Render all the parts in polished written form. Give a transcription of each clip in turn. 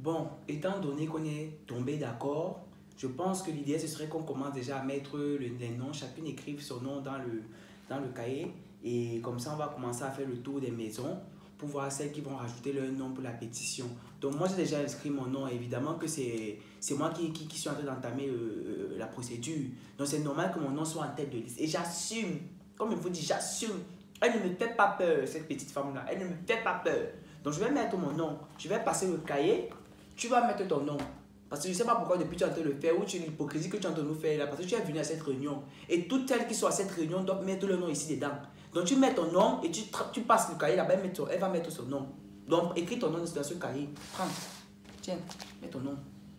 Bon, étant donné qu'on est tombé d'accord, je pense que l'idée, ce serait qu'on commence déjà à mettre les noms, chacune écrive son nom dans le cahier. Et comme ça, on va commencer à faire le tour des maisons pour voir celles qui vont rajouter leur nom pour la pétition. Donc moi, j'ai déjà inscrit mon nom. Évidemment que c'est moi qui suis en train d'entamer la procédure. Donc c'est normal que mon nom soit en tête de liste. Et j'assume, comme je vous dis, j'assume. Elle ne me fait pas peur, cette petite femme-là. Elle ne me fait pas peur. Donc je vais mettre mon nom. Je vais passer le cahier. Tu vas mettre ton nom. Parce que je ne sais pas pourquoi depuis tu es en train de le faire ou tu l'hypocrisie que tu es en train de nous faire là. Parce que tu es venu à cette réunion. Et toutes celles qui sont à cette réunion doivent mettre le nom ici dedans. Donc tu mets ton nom et tu passes le cahier là-bas. Elle va mettre son nom. Donc écris ton nom dans ce cahier. Prends. Tiens, mets ton nom.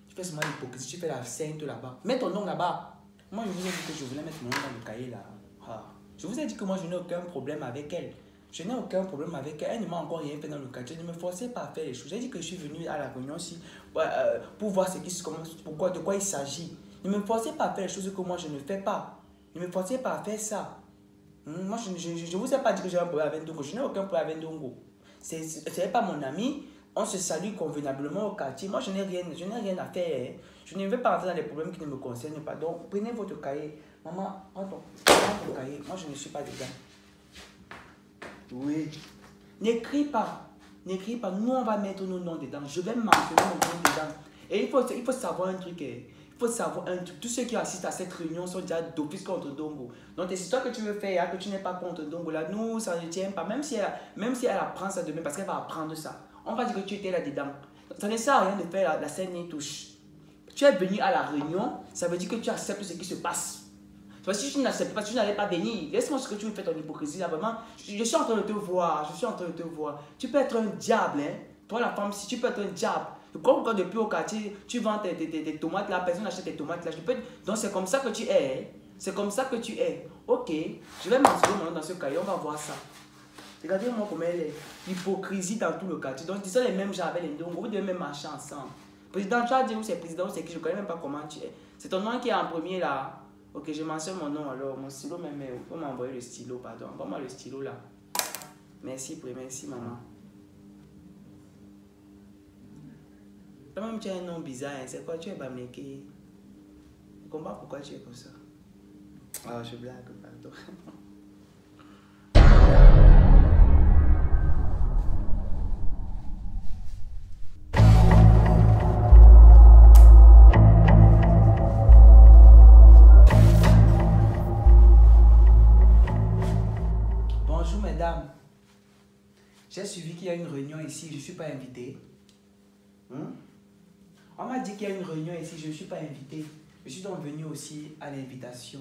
Tu fais seulement l'hypocrisie. Tu fais la sainte là-bas. Mets ton nom là-bas. Moi je vous ai dit que je voulais mettre mon nom dans le cahier là. Ah. Je vous ai dit que moi je n'ai aucun problème avec elle. Je n'ai aucun problème avec elle. Elle ne m'a encore rien fait dans le quartier. Ne me forcez pas à faire les choses. J'ai dit que je suis venu à la réunion aussi pour voir ce qui se commence, de quoi il s'agit. Ne me forcez pas à faire les choses que moi je ne fais pas. Ne me forcez pas à faire ça. Moi je ne vous ai pas dit que j'ai un problème avec Ndongo. Je n'ai aucun problème avec Ndongo. Ce n'est pas mon ami. On se salue convenablement au quartier. Moi je n'ai rien à faire. Je ne vais pas rentrer dans les problèmes qui ne me concernent pas. Donc prenez votre cahier. Maman, prends ton cahier. Moi je ne suis pas dedans. Oui. N'écris pas. N'écris pas. Nous, on va mettre nos noms dedans. Je vais mentionner mon nom dedans. Et il faut savoir un truc. Il faut savoir un truc. Tous ceux qui assistent à cette réunion sont déjà d'office contre Ndongo. Donc, tes histoires que tu veux faire, que tu n'es pas contre Ndongo, là, nous, ça ne tient pas. Même si elle apprend ça demain, parce qu'elle va apprendre ça. On va dire que tu étais là-dedans. Ça ne sert à rien de faire la scène ni touche. Tu es venu à la réunion, ça veut dire que tu acceptes ce qui se passe. Si tu n'acceptes pas, tu n'allais pas venir. Laisse-moi ce que tu me fais ton hypocrisie là, vraiment. Je suis en train de te voir, je suis en train de te voir. Tu peux être un diable, hein. Toi la femme, si tu peux être un diable. Comme quand depuis au quartier, tu vends tes tomates là, personne n'achète tes tomates là. Donc c'est comme ça que tu es. Hein? C'est comme ça que tu es. Ok, je vais mentionner mon nom dans ce cahier, on va voir ça. Regardez-moi comment elle est. Hypocrisie dans tout le quartier. Donc ils sont les mêmes gens avec les Ndongo, vous devez même marcher ensemble. Président, tu as dit où c'est président, où c'est qui, je ne connais même pas comment tu es. C'est ton nom qui est en premier là. Ok, je mentionne mon nom alors. Mon stylo même. Faut m'envoyer le stylo, pardon. Envoie-moi le stylo là. Merci, merci maman. Toi-même, tu as un nom bizarre. Hein. C'est quoi? Tu es Bameke. Je comprends pourquoi tu es comme ça. Ah, je blague, pardon. J'ai suivi qu'il y a une réunion ici, je ne suis pas invité. On m'a dit qu'il y a une réunion ici, je ne suis pas invité. Je suis donc venu aussi à l'invitation.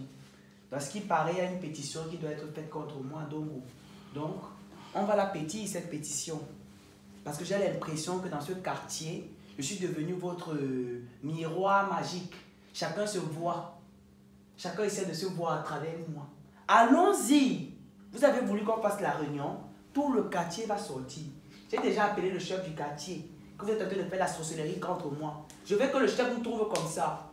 Dans ce qui paraît, il y a une pétition qui doit être faite contre moi, Ndongo. Donc, on va la pétiller, cette pétition. Parce que j'ai l'impression que dans ce quartier, je suis devenu votre miroir magique. Chacun se voit. Chacun essaie de se voir à travers moi. Allons-y! Vous avez voulu qu'on fasse la réunion? Tout le quartier va sortir. J'ai déjà appelé le chef du quartier. Que vous êtes en train de faire la sorcellerie contre moi. Je veux que le chef nous trouve comme ça.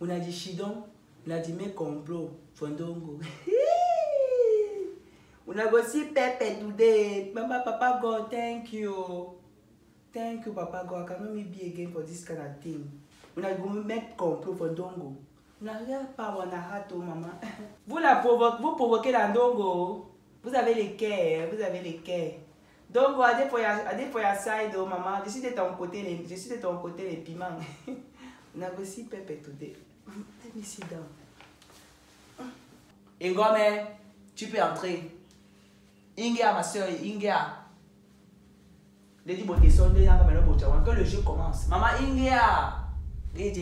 On a dit Chidon. On a dit mes complots. Fondongo. On a aussi Pepe today. Mama, Papa God, thank you. Thank you, Papa God. I cannot be again for this kind of thing. On a dit mes complots. Fondongo. On n'a rien pas, on a hâte, maman. Vous provoquez la Ndongo. Vous avez les cœurs, vous avez les cœurs. Donc, allez pour your side, oh maman. Je suis de ton côté, les piments. On a aussi Pepe today. Let me sit down. Ingome, tu peux entrer. Ingia, ma soeur, Ingia. Lady Boteson, que le jeu commence. Maman Ingia. Je vais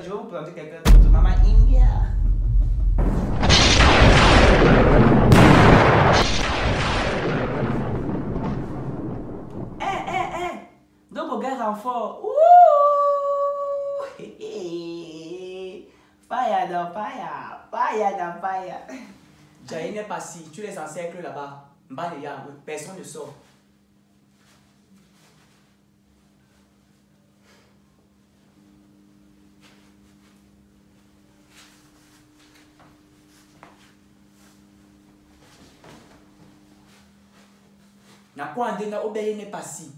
vous présenter quelqu'un d'autre. Maman Ingia. Donc, au gars renfort. Fire dans fire. Fire dans fire. Jaï n'est pas si. Tu les encercles là-bas. Personne ne sort. Na kwa andena obeye n'est pas si.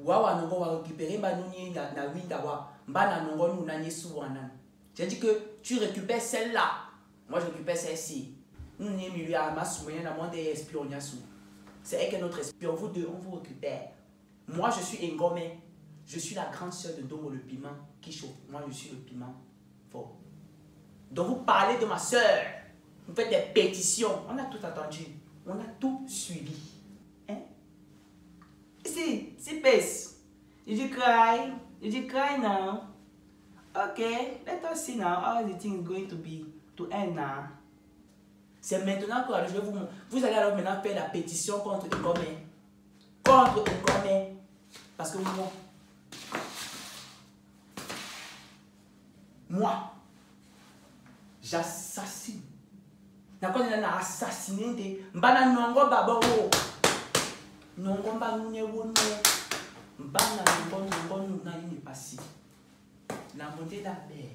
Wawa nongo va récupérer ba nuni na winda wa. Mba na nongo nous na nyesu wanan. J'ai dit que tu récupères celle-là. Moi je récupère celle-ci. Nous n'y milieu à ma souvenir na monde espion nyasu. C'est elle qui est notre espion. Vous deux on vous récupère. Moi je suis Ngome. Je suis la grande sœur de Domo le piment qui chauffe. Moi je suis le piment fort. Donc vous parlez de ma sœur. Vous faites des pétitions. On a tout attendu. On a tout suivi. Hein? See, peace. Did you cry? Did you cry now? Okay, let us see now how the thing is going to end now. C'est maintenant que je vais vous allez alors maintenant faire la pétition contre Ngome. Contre Ngome. Parce que moi, j'assassine. Nakon na assassiné de mbana nongo babo. Nongo mba nune wono. Mbana nongo na yini passi. La montée la mer.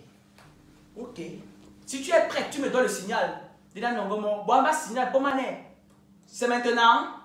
Ok. Si tu es prêt, tu me donnes le signal. Dis là nongo mo. Bon, signal pour mané. C'est maintenant.